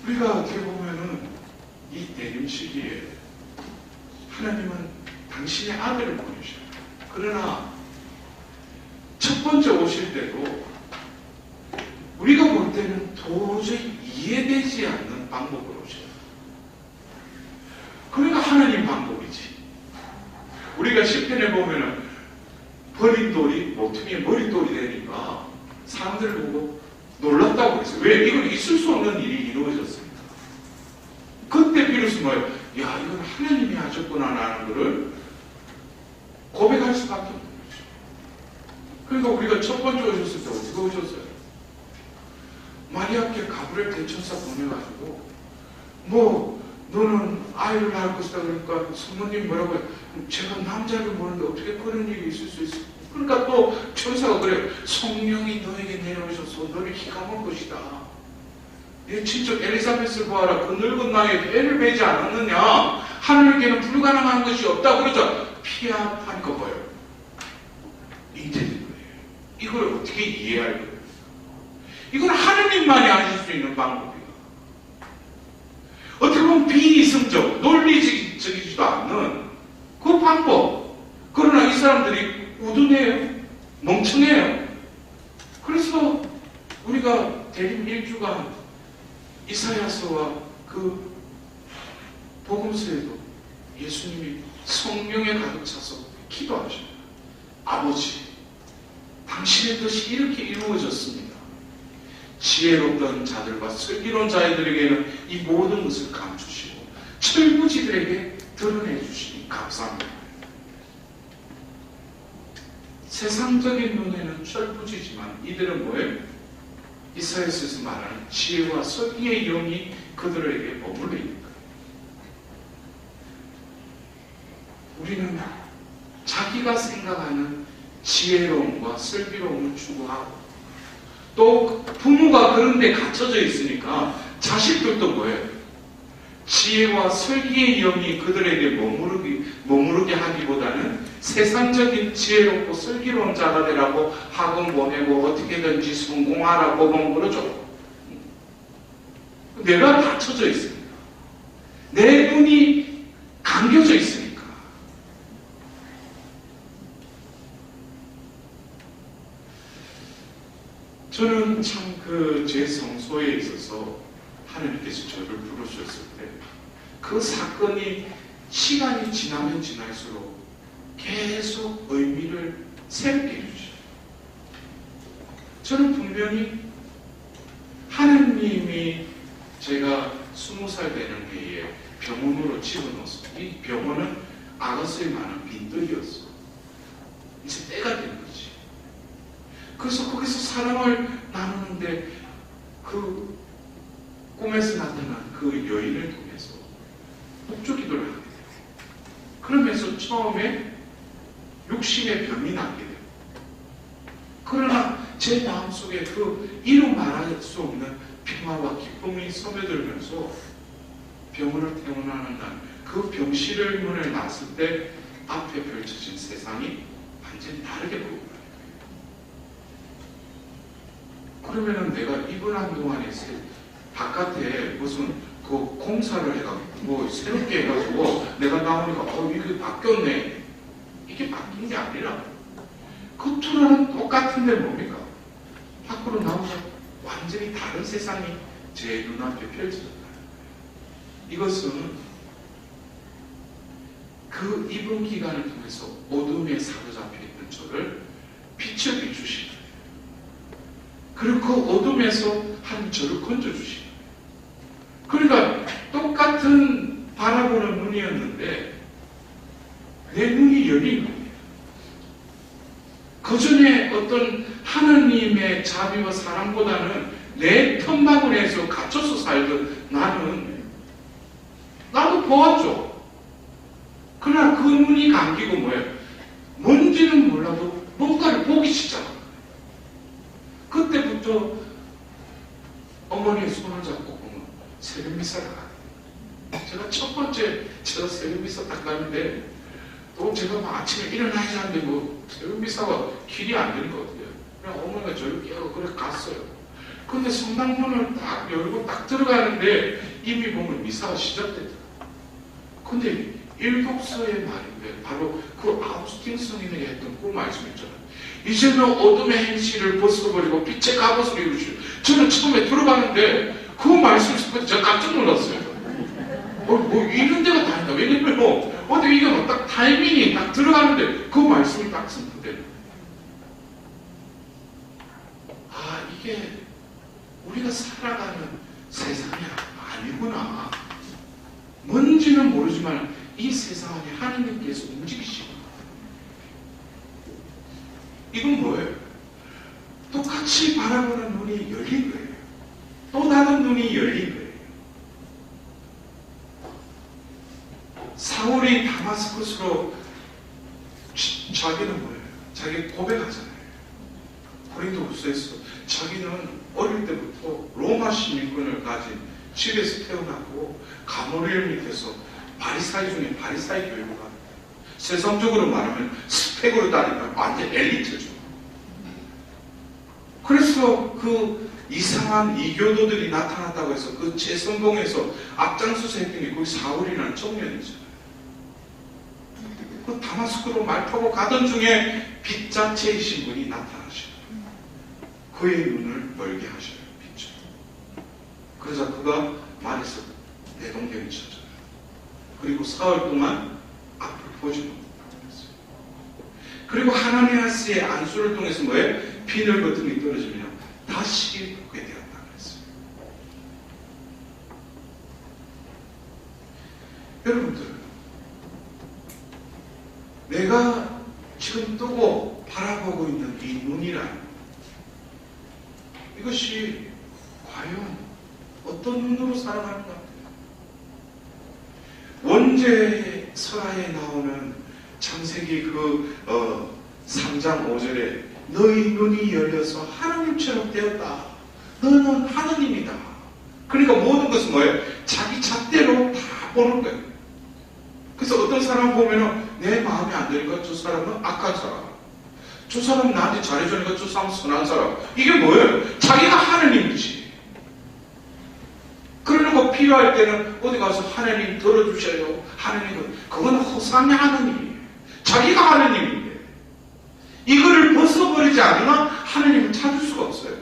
우리가 어떻게 보면은 이 대림 시기에 하나님은 당신의 아들을 보내셔요. 그러나 첫 번째 오실 때도 우리가 볼 때는 도저히 이해되지 않는 방법으로 오셔요. 그러니까 하나님 방법이지. 우리가 시편에 보면은 버린 돌이 모퉁이에 머릿돌이 되니까 사람들을 보고 놀랐다고 그랬어요. 왜? 이건 있을 수 없는 일이 이루어졌습니다. 그때 비로소 뭐예요? 야, 이건 하나님이 하셨구나라는 것을 고백할 수밖에 없는 거죠. 그러니까 우리가 첫 번째 오셨을 때 어떻게 오셨어요? 마리아께 가브리엘 대천사 보내가지고 너는 아이를 낳을 것이다. 그러니까 성모님 뭐라고 해요? 제가 남자를 보는데 어떻게 그런 일이 있을 수 있어? 그러니까 또 천사가 그래요. 성령이 너에게 내려오셔서 너를 희감할 것이다. 내 친척 엘리사벳을 보아라. 그 늙은 나이에 배를 베지 않았느냐? 하나님께는 불가능한 것이 없다. 그러죠. 피아파니까 뭐예요? 인테리어예요. 이걸 어떻게 이해할 거예요? 이건 하나님만이 하실 수 있는 방법이에요. 어떻게 보면 비이성적, 논리적이지도 않는 그 방법. 그러나 이 사람들이 우둔해요. 멍청해요. 그래서 우리가 대림 1주간 이사야서와 그 복음서에도 예수님이 성령에 가득 차서 기도하셔요. 아버지, 당신의 뜻이 이렇게 이루어졌습니다. 지혜롭던 자들과 슬기로운 자들에게는 이 모든 것을 감추시고 철부지들에게 드러내 주시니 감사합니다. 세상적인 눈에는 철부지지만 이들은 뭐예요? 이사야서에서 말하는 지혜와 설기의 영이 그들에게 머물러 있는 거예요. 우리는 자기가 생각하는 지혜로움과 슬기로움을 추구하고 또 부모가 그런 데 갇혀져 있으니까 자식들도 뭐예요? 지혜와 설기의 영이 그들에게 머무르게 하기보다는 세상적인 지혜롭고 슬기로운 자가 되라고 학원 보내고 어떻게든지 성공하라고 그러죠. 내가 닫혀져 있으니까. 내 눈이 감겨져 있으니까. 저는 참 제 성소에 있어서 하나님께서 저를 부르셨을 때 그 사건이 시간이 지나면 지날수록 계속 의미를 새롭게 해주셔요. 저는 분명히 하나님이 제가 20살 되는 해에 병원으로 집어넣었어요. 이 병원은 아가서에 많은 빈들이었어. 이제 때가 된 거지. 그래서 거기서 사랑을 나누는데 그 꿈에서 나타난 그 여인을 통해서 목조 기도를 하게 돼요. 그러면서 처음에 육신의 병이 나게 돼요. 그러나 제 마음속에 그 이루 말할 수 없는 평화와 기쁨이 스며들면서 병원을 퇴원하는 날, 그 병실을 문을 놨을 때 앞에 펼쳐진 세상이 완전히 다르게 보이고 그러면은 내가 입원한 동안에 바깥에 무슨 그 공사를 해가지고 뭐 새롭게 해가지고 내가 나오니까 이게 바뀌었네. 이게 바뀐 게 아니라 겉으로는 똑같은데 뭡니까? 밖으로 나오면 완전히 다른 세상이 제 눈앞에 펼쳐졌다. 이것은 그 입원 기간을 통해서 어둠에 사로잡혀 있는 저를 빛을 비추시는 거예요. 그리고 그 어둠에서 한 저를 건져주시는 거예요. 그러니까 똑같은 바라보는 눈이었는데 내 눈이 열린 거예요. 그 전에 어떤 하나님의 자비와 사랑보다는 내 틈바구니에서 갇혀서 살던 나도 보았죠. 그러나 그 눈이 감기고 뭐예요? 뭔지는 몰라도 뭔가를 보기 시작한 거예요. 그때부터 어머니의 손을 잡고 보면 새벽 미사를 가요. 제가 첫 번째 새벽 미사 딱 가는데 또 제가 막 아침에 일어나야 하는데 뭐 새벽 미사가 길이 안 되는 것 같아요. 그냥 어머니가 저를 깨우고 그래 갔어요. 근데 성당문을 딱 열고 딱 들어가는데 이미 보면 미사가 시작됐다. 근데 일독서의 말인데 바로 그 아우구스틴 스님이 했던 그 말씀 있잖아요. 이제는 어둠의 행실을 벗어버리고 빛의 갑옷을 입으시오. 저는 처음에 들어가는데 그 말씀을 듣고 제가 깜짝 놀랐어요. 뭐 이런 데가 다 있나? 왜냐면 어디 이게 딱 타이밍이 딱 들어가는데 그 말씀이 딱 선포되는 거예요. 이게 우리가 살아가는 세상이 아니구나. 뭔지는 모르지만 이 세상 안에 하나님께서 움직이시고 이건 뭐예요? 똑같이 바라보는 눈이 열린 거예요. 또 다른 눈이 열린 거예요. 사울이 다마스커스로 자기는 뭐예요? 자기 고백하잖아요. 고린도후서에서 자기는 어릴 때부터 로마 시민권을 가진 집에서 태어났고 가모리엘 밑에서 바리사이 중에 바리사이 교육을 합니다. 세상적으로 말하면 스펙으로 따지면 완전 엘리트죠. 그래서 그 이상한 이교도들이 나타났다고 해서 그 재선봉에서 앞장서서 했던 게 거기 사울이라는 청년이잖아요. 그 다마스크로 말 타고 가던 중에 빛 자체이신 분이 나타나셔요. 그의 눈을 멀게 하셔요. 빛으로. 그래서 그가 말해서 내 동경이 쳐져요. 그리고 사흘 동안 앞을 보지 못했어요. 그리고 하나니아스의 안수를 통해서 뭐예요? 비늘 같은 게 떨어지면 다시 보게 되었다 그랬어요. 여러분들, 내가 지금 뜨고 바라보고 있는 이 눈이란 이것이 과연 어떤 눈으로 살아가는 것 같아요? 원죄 설화에 나오는 창세기 3장 5절에 너희 눈이 열려서 하나님처럼 되었다. 너는 하나님이다. 그러니까 모든 것은 뭐예요? 자기 잣대로 다 보는 거예요. 그래서 어떤 사람 보면은 내 마음에 안 드니까 저 사람은 악한 사람, 저 사람 나한테 잘해주니까 저 사람은 선한 사람. 이게 뭐예요? 자기가 하나님이지. 그러고 필요할 때는 어디 가서 하나님 들어주셔요. 하나님은 그건 허상의 하나님이에요. 자기가 하나님인데 이거를 벗어버리지 않으면 하나님을 찾을 수가 없어요.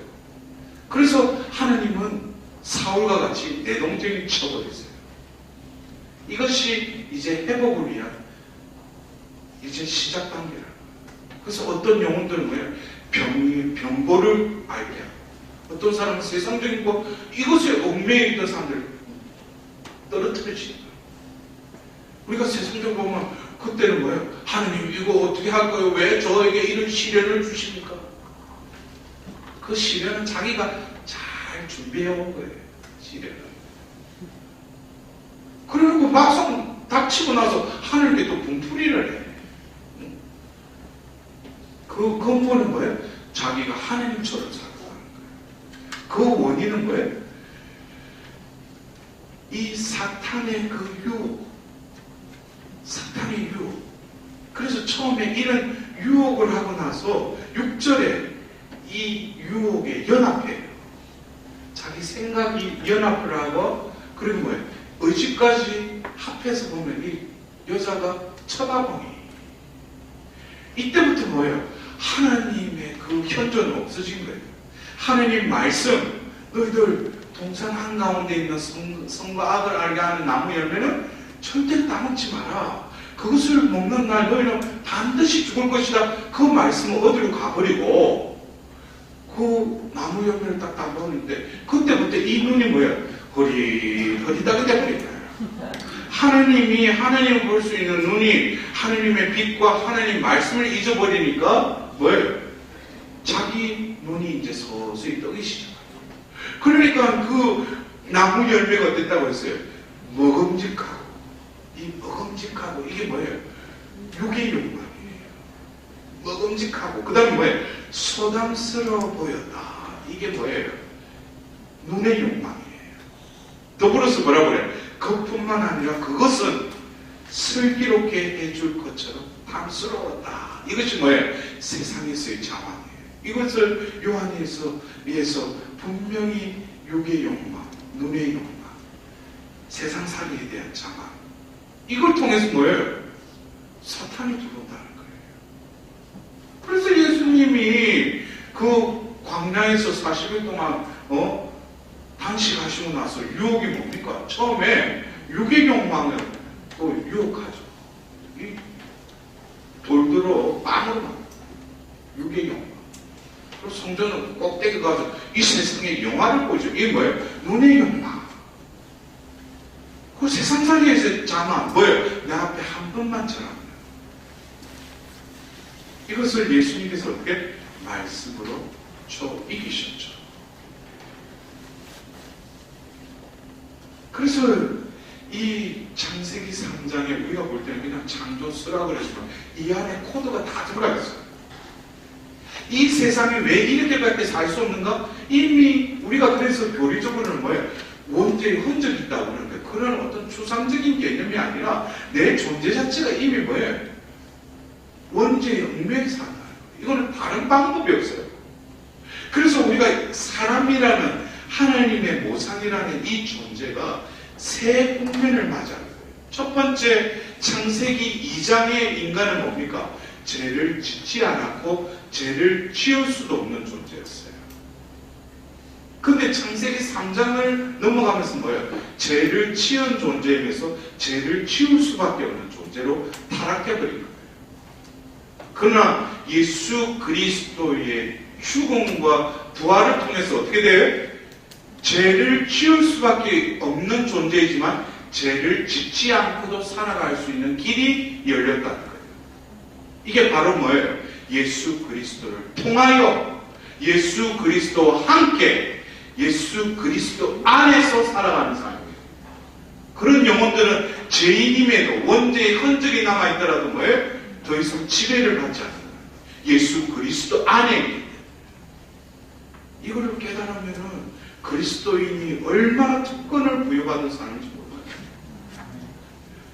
그래서 하나님은 사울과 같이 내동댕이 쳐버렸어요. 이것이 이제 회복을 위한 이제 시작 단계라. 그래서 어떤 영혼들은 뭐예요? 병고를 알게 하고 어떤 사람은 세상적인 거 이것에 얽매여 있던 사람들 떨어뜨려진다. 우리가 세상적으로 보면 그때는 뭐예요? 하나님 이거 어떻게 할 거예요? 왜 저에게 이런 시련을 주십니까? 그 시련은 자기가 잘 준비해 온 거예요. 시련은. 그리고 막상 닥치고 나서 하늘께 또 분풀이를 해. 그 근본은 뭐예요? 자기가 하나님처럼 살아가는 거예요. 그 원인은 뭐예요? 이 사탄의 그 유혹. 사탄의 유혹. 그래서 처음에 이런 유혹을 하고 나서 6절에 이 유혹에 연합해요. 자기 생각이 연합을 하고, 그리고 뭐예요? 의지까지 합해서 보면 이 여자가 쳐다보니. 이때부터 뭐예요? 하나님의 그 현존은 없어진 거예요. 하나님 말씀, 너희들 동산 한가운데 있는 선과 악을 알게 하는 나무 열매는 절대 따먹지 마라. 그것을 먹는 날 너희는 반드시 죽을 것이다. 그 말씀은 어디로 가버리고 그 나무 열매를 딱 따먹는데 그때부터 이 눈이 뭐예요? 허리다게 돼버린 거예요. 하나님이 하나님을 볼 수 있는 눈이 하나님의 빛과 하나님 말씀을 잊어버리니까 뭐예요? 자기 눈이 이제 서서히 뜨기 시작해요. 그러니까 그 나무 열매가 어땠다고 했어요? 먹음직하고, 이 먹음직하고 이게 뭐예요? 육의 욕망이에요. 먹음직하고, 그 다음에 뭐예요? 소담스러워 보였다. 이게 뭐예요? 눈의 욕망이에요. 더불어서 뭐라고 그래요? 그뿐만 아니라 그것은 슬기롭게 해줄 것처럼 탐스러웠다. 이것이 뭐예요? 세상에서의 자망이에요. 이것을 요한에서 분명히 육의 욕망, 눈의 욕망, 세상 살이에 대한 자망, 이걸 통해서 뭐예요? 사탄이 들어온다는 거예요. 그래서 예수님이 그 광야에서 40일 동안 단식하시고 나서 유혹이 뭡니까? 처음에 육의 욕망을 또 유혹하죠. 이 돌들어 빵으로 만 육의 욕망. 그리고 성전은 꼭대기 가서 이 세상의 영화를 보죠. 이게 뭐예요? 눈의 욕망. 그 세상살이에서 자만 뭐예요? 내 앞에 한 번만 전합니다. 이것을 예수님께서 어떻게 말씀으로 이기셨죠. 그래서 이 창세기 3장에 우리가 볼 때는 그냥 창조수라고 그랬지만 이 안에 코드가 다 들어가 있어요. 이 세상에 왜 이렇게밖에 살 수 없는가? 이미 우리가 그래서 교리적으로는 뭐예요? 원죄의 흔적이 있다고 그러는데 그런 어떤 추상적인 개념이 아니라 내 존재 자체가 이미 뭐예요? 원죄의 얽매에 산다. 이거는 다른 방법이 없어요. 그래서 우리가 사람이라는 하나님의 모상이라는 이 존재가 세 국면을 맞이하는 거예요. 첫 번째 창세기 2장의 인간은 뭡니까? 죄를 짓지 않았고 죄를 지을 수도 없는 존재였어요. 근데 창세기 3장을 넘어가면서 뭐예요? 죄를 지은 존재임에서 죄를 지을 수밖에 없는 존재로 타락해버린 거예요. 그러나 예수 그리스도의 죽음과 부활을 통해서 어떻게 돼요? 죄를 지을 수밖에 없는 존재이지만 죄를 짓지 않고도 살아갈 수 있는 길이 열렸다는 거예요. 이게 바로 뭐예요? 예수 그리스도를 통하여 예수 그리스도와 함께 예수 그리스도 안에서 살아가는 삶이에요. 그런 영혼들은 죄인임에도 원죄의 흔적이 남아있더라도 뭐예요? 더 이상 지배를 받지 않는 거예요. 예수 그리스도 안에 있는 거예요. 이거를 깨달으면은 그리스도인이 얼마나 특권을 부여받은 사람인지 몰라요.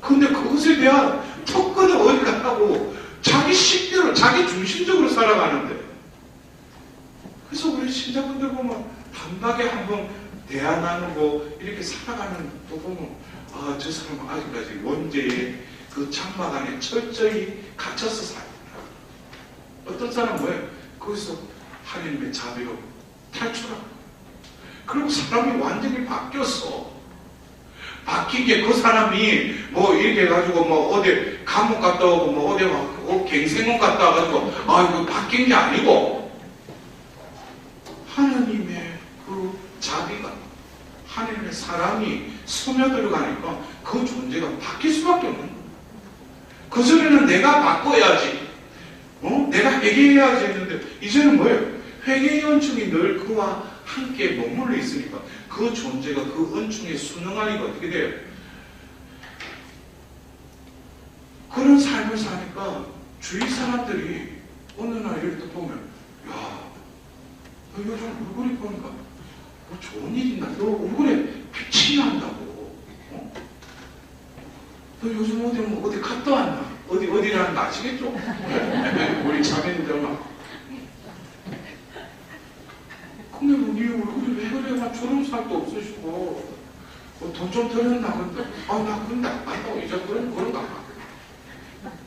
그런데 그것에 대한 특권을 어디 갔다고 자기 식대로 자기 중심적으로 살아가는데, 그래서 우리 신자분들 보면 단박에 한번 대화 나누고 이렇게 살아가는 거 보면 아, 저 사람은 아직까지 원죄의 그 장막 안에 철저히 갇혀서 살구나. 어떤 사람은 뭐예요? 거기서 하나님의 자비로 탈출하고, 그리고 사람이 완전히 바뀌었어. 바뀐 게 그 사람이 뭐 이렇게 해가지고 뭐 어디 감옥 갔다 오고 뭐 어디 막 갱생원 갔다 와가지고 아 이거 바뀐 게 아니고 하나님의 그 자비가, 하나님의 사랑이 스며들어가니까 그 존재가 바뀔 수밖에 없는 거예요. 그전에는 내가 바꿔야지, 내가 회개해야지 했는데 이제는 뭐예요? 회개의 은총이 늘 그와 함께 머물러 있으니까 그 존재가 그 은총에 순응하니까 어떻게 돼요? 그런 삶을 사니까 주위 사람들이 어느 날 이렇게 보면 야, 너 요즘 얼굴이 보니까 뭐 좋은 일 있나? 너 얼굴에 빛이 난다고. 너 요즘 어디 갔다 왔나? 어디라는 거 아시겠죠? 우리 자매님들 막 네 얼굴이 왜 그래? 나 주름살도 없으시고 돈 좀 들였나? 근데 나 근데 안 간다고 이제 그런가 봐.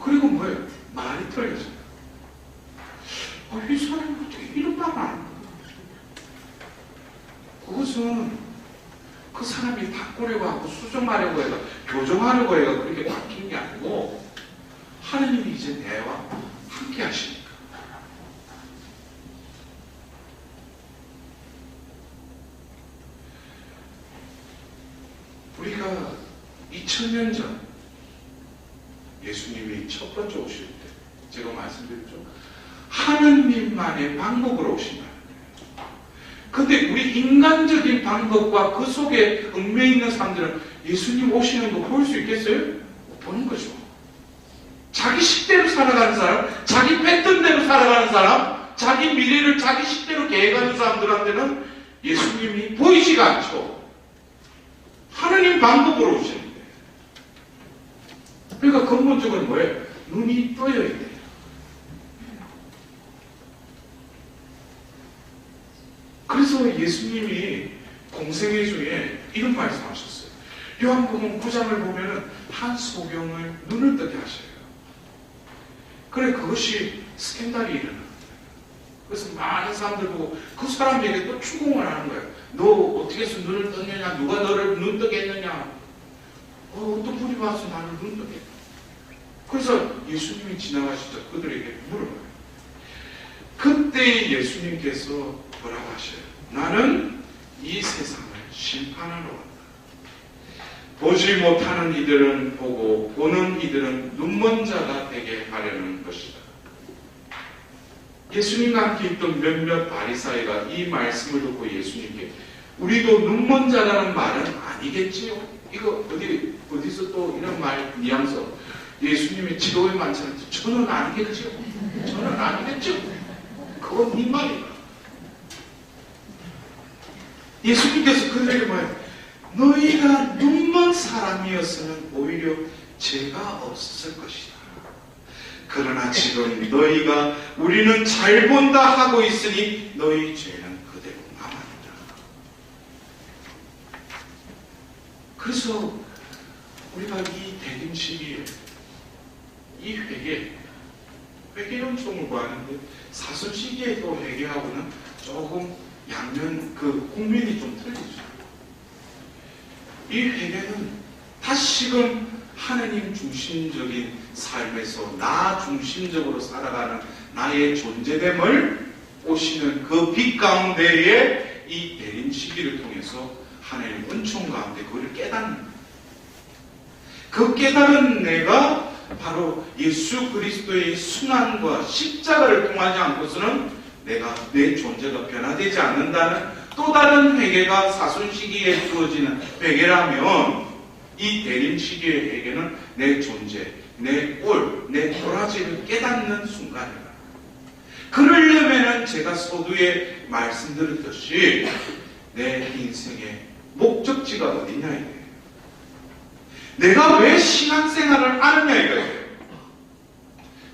그리고 뭐예요? 말이 틀려져요. 이 사람이 어떻게 이런 말을 하는 거야? 그것은 그 사람이 바꾸려고 하고 수정하려고 해서 교정하려고 해서 그렇게 바뀐 게 아니고 하느님이 이제 내와 함께 하시니까. 우리가 2000년 전 예수님이 첫 번째 오실 때 제가 말씀드렸죠. 하느님만의 방법으로 오신다는 거예요. 근데 우리 인간적인 방법과 그 속에 얽매여 있는 사람들은 예수님 오시는 거 볼 수 있겠어요? 못 보는 거죠. 자기 식대로 살아가는 사람, 자기 뺐던 대로 살아가는 사람, 자기 미래를 자기 식대로 계획하는 사람들한테는 예수님이 보이지가 않죠. 하느님 방법으로 오시는 거예요. 그러니까 근본적으로 뭐예요? 눈이 떠야 돼요. 그래서 예수님이 공생애 중에 이런 말씀하셨어요. 요한복음 9장을 보면은 한 소경을 눈을 뜨게 하셔요. 그래 그것이 스캔들이 일어나는 거예요. 그래서 많은 사람들 보고 그 사람에게 또 추궁을 하는 거예요. 너 어떻게 해서 눈을 떴느냐? 누가 너를 눈 뜨게 했느냐? 어떤 분이 와서 나를 눈 뜨게 했다. 그래서 예수님이 지나가시자 그들에게 물어봐요. 그때 예수님께서 뭐라고 하셔요? 나는 이 세상을 심판하러 왔다. 보지 못하는 이들은 보고 보는 이들은 눈먼 자가 되게 하려는 것이다. 예수님과 함께 있던 몇몇 바리사이가 이 말씀을 듣고 예수님께 우리도 눈먼 자라는 말은 아니겠지요? 이거 어디서 또 이런 말 뉘앙스 예수님의 지도에 많잖아요. 저는 아니겠지요? 저는 아니겠죠? 그건 네 말이다. 예수님께서 그들에게 뭐예요? 너희가 눈먼 사람이었으면 오히려 죄가 없었을 것이다. 그러나 지금 너희가 우리는 잘 본다 하고 있으니 너희 죄는 그대로 남아있다. 그래서 우리가 이 대림 시기에 이 회개연총을 구하는데 사순 시기에도 회개하고는 조금 양면 국면이 좀 틀리죠. 이 회개는 다시금 하느님 중심적인 삶에서 나 중심적으로 살아가는 나의 존재됨을 오시는 그 빛 가운데에 이 내림 시기를 통해서 하나님 은총 가운데 그걸 깨닫는 거예요. 그 깨달은 내가 바로 예수 그리스도의 순환과 십자가를 통하지 않고서는 내가 내 존재가 변화되지 않는다는 또 다른 회개가 사순 시기에 주어지는 회개라면 이 대림 시기의 회개는 내 존재, 내 꼴, 내 도라지를 깨닫는 순간이다. 그러려면은 제가 서두에 말씀드렸듯이 내 인생의 목적지가 어디냐 이거예요. 내가 왜 신앙생활을 하느냐 이거예요.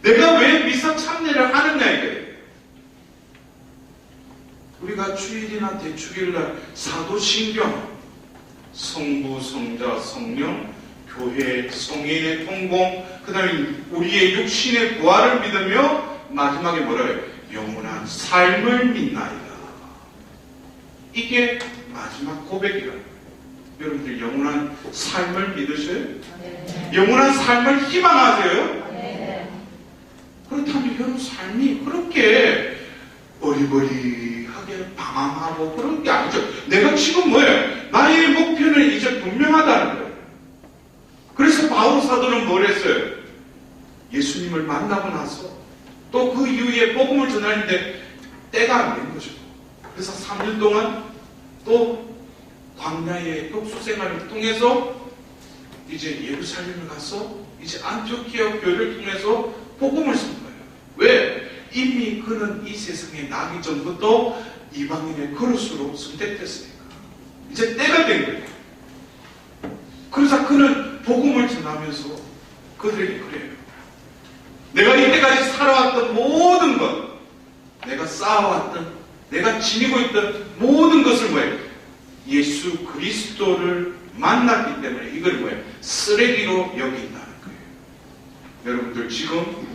내가 왜 미사 참여를 하느냐 이거예요. 우리가 주일이나 대축일날 사도신경, 성부, 성자, 성령, 교회, 성인의 통공, 그 다음에 우리의 육신의 부활을 믿으며 마지막에 뭐라고요? 영원한 삶을 믿나이다. 이게 마지막 고백이라. 여러분들 영원한 삶을 믿으셔요? 네. 영원한 삶을 희망하세요? 네. 그렇다면 여러분 삶이 그렇게 어리버리하게 방황하고 그런 게 아니죠. 내가 지금 뭐예요? 나의 목표는 이제 분명하다는 거예요. 그래서 바울 사도는 뭘 했어요? 예수님을 만나고 나서 또 그 이후에 복음을 전하는데 때가 안 된 거죠. 그래서 3년 동안 또 광야의 독수 생활을 통해서 이제 예루살렘을 가서 이제 안티오키아 교회를 통해서 복음을 선 거예요. 왜? 이미 그는 이 세상에 나기 전부터 이방인의 그릇으로 선택됐으니까 이제 때가 된 거예요. 그래서 그는 복음을 전하면서 그들에게 그래요. 내가 이때까지 살아왔던 모든 것, 내가 쌓아왔던, 내가 지니고 있던 모든 것을 뭐예요? 예수 그리스도를 만났기 때문에 이걸 뭐예요? 쓰레기로 여긴다는 거예요. 여러분들 지금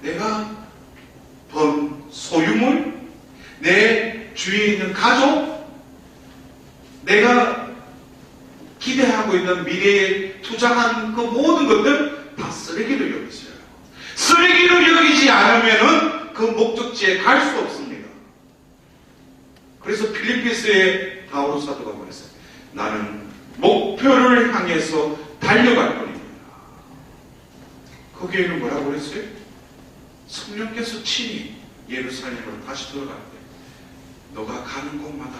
내가 번 소유물, 내 주위에 있는 가족, 내가 기대하고 있는 미래에 투자한 그 모든 것들 다 쓰레기로 여기세요. 쓰레기로 여기지 않으면은 그 목적지에 갈 수 없습니다. 그래서 필리핀스의 바오로 사도가 말했어요. 나는 목표를 향해서 달려갈 뿐입니다. 거기에는 뭐라고 그랬어요? 성령께서 친히 예루살렘으로 다시 돌아갈 때 너가 가는 곳마다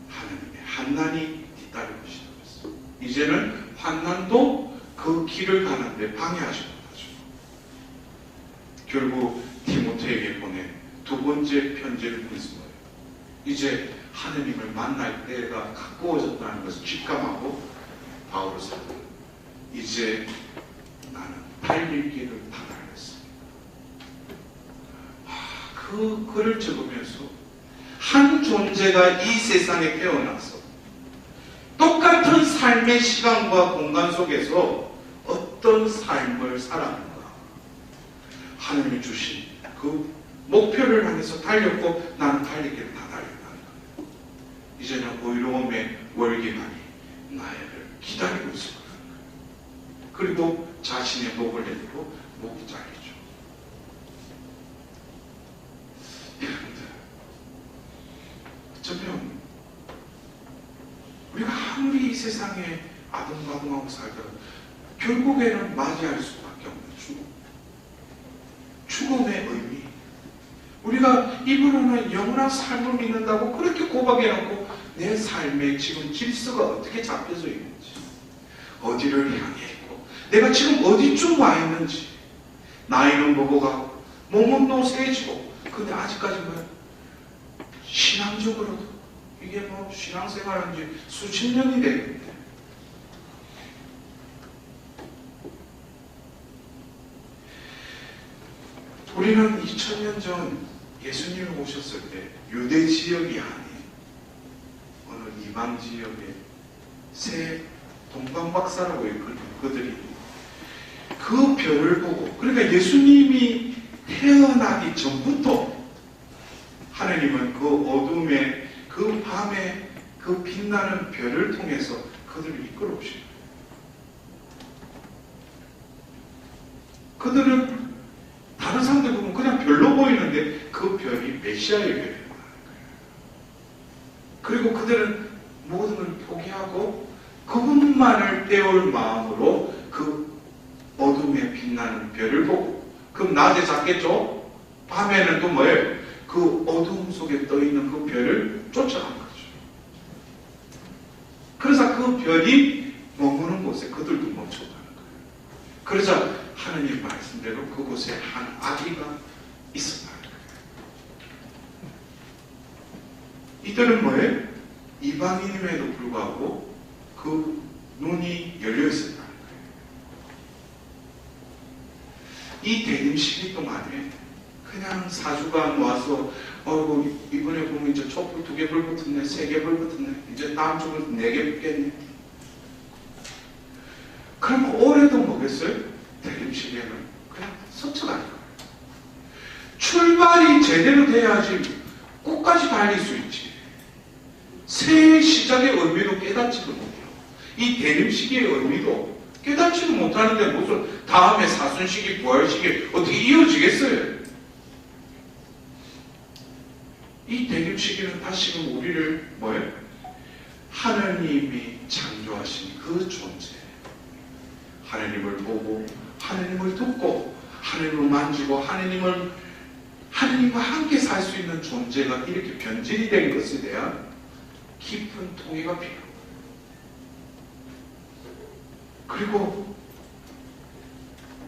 하나님의 환난이 뒤따를 것이다 그랬어요. 이제는 환난도 그 길을 가는데 방해하지 못하죠. 결국 디모데에게 보낸 두 번째 편지를 보내서 뭐예요? 이제 하느님을 만날 때가 가까워졌다는 것을 직감하고 바울을 사도 이제 나는 달릴 길을 다 달렸습니다. 그 글을 적으면서 한 존재가 이 세상에 태어나서 똑같은 삶의 시간과 공간 속에서 어떤 삶을 살았는가, 하느님이 주신 그 목표를 향해서 달렸고 나는 달릴 길을 다 달렸다는 거예요. 이제는 의로움의 월기만이 나를 기다리고 있을 거라는 거예요. 그리고 자신의 목을 내리고 목이 잘리죠. 여러분들, 어쩌면 우리가 아무리 이 세상에 아둥바둥하고 살더라도 결국에는 맞이할 수밖에 없는 죽음의 의미. 우리가 입으로는 영원한 삶을 믿는다고 그렇게 고백해놓고 내 삶에 지금 질서가 어떻게 잡혀져 있는지, 어디를 향해 있고 내가 지금 어디쯤 와 있는지, 나이는 먹어가고 몸은 노쇠해지고, 근데 아직까지 뭐 신앙적으로도 이게 뭐 신앙생활한 지 수십 년이 됐는데 우리는 2000년 전 예수님이 오셨을 때 유대 지역이 아닌 어느 이방 지역의 새 동방박사라고 했거든요. 그들이 그 별을 보고, 그러니까 예수님이 태어나기 전부터 하나님은 그 어둠에, 그 밤에 그 빛나는 별을 통해서 그들을 이끌어 오신 거예요. 그들은 다른 사람들 보면 그냥 별로 보이는데 그 별이 메시아의 별이라는 거예요. 그리고 그들은 모든 걸 포기하고 그분만을 떼올 마음으로 그 어둠에 빛나는 별을 보고, 그럼 낮에 잤겠죠? 밤에는 또 뭐예요? 그 어둠 속에 떠있는 그 별을 쫓아간 거죠. 그래서 그 별이 머무는 곳에 그들도 멈춰가는 거예요. 그러자 하느님 말씀대로 그곳에 한 아기가 있었다는 거예요. 이들은 뭐예요? 이방인임에도 불구하고 그 눈이 열려 있었다는 거예요. 이 대림 시기 동안에 그냥 사주가 와서 이번에 보면 이제 촛불 2개 불 붙었네, 3개 불 붙었네, 이제 다음 주는 4개 붙겠네. 그럼 올해도 뭐겠어요? 대림 시기에는 그냥 스쳐가는 거예요. 출발이 제대로 돼야지 끝까지 달릴 수 있지. 새해 시작의 의미도 깨닫지도 못해요. 이 대림 시기의 의미도 깨닫지도 못하는데 무슨 다음에 사순 시기, 부활 시기 어떻게 이어지겠어요? 이 대림 시기는 다시금 우리를 뭐예요? 하나님이 창조하신 그 존재, 하나님을 보고 하나님을 듣고 하나님을 만지고 하나님과 함께 살 수 있는 존재가 이렇게 변질이 된 것에 대한 깊은 통해가 필요합니다. 그리고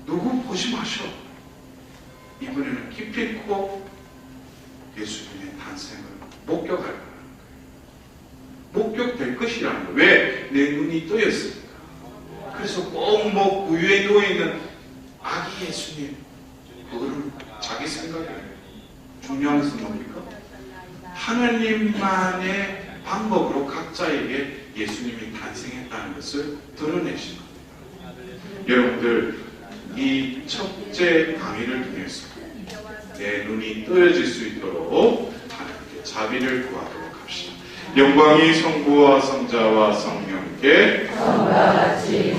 누구 보지 마셔. 이번에는 깊이 있고 예수님의 탄생을 목격할 거라는 거예요. 목격될 것이라는 거예요. 왜? 내 눈이 뜨였으니까. 그래서 꼭 뭐 구유에 누워있는 아기 예수님, 그거는 자기 생각이에요. 중요한 것은 뭡니까? 하나님만의 예수님이 탄생했다는 것을 드러내신 겁니다. 여러분들, 이 첫째 강의를 통해서 내 눈이 떠여질 수 있도록 하나님께 자비를 구하도록 합시다. 영광이 성부와 성자와 성령께 처음과 같이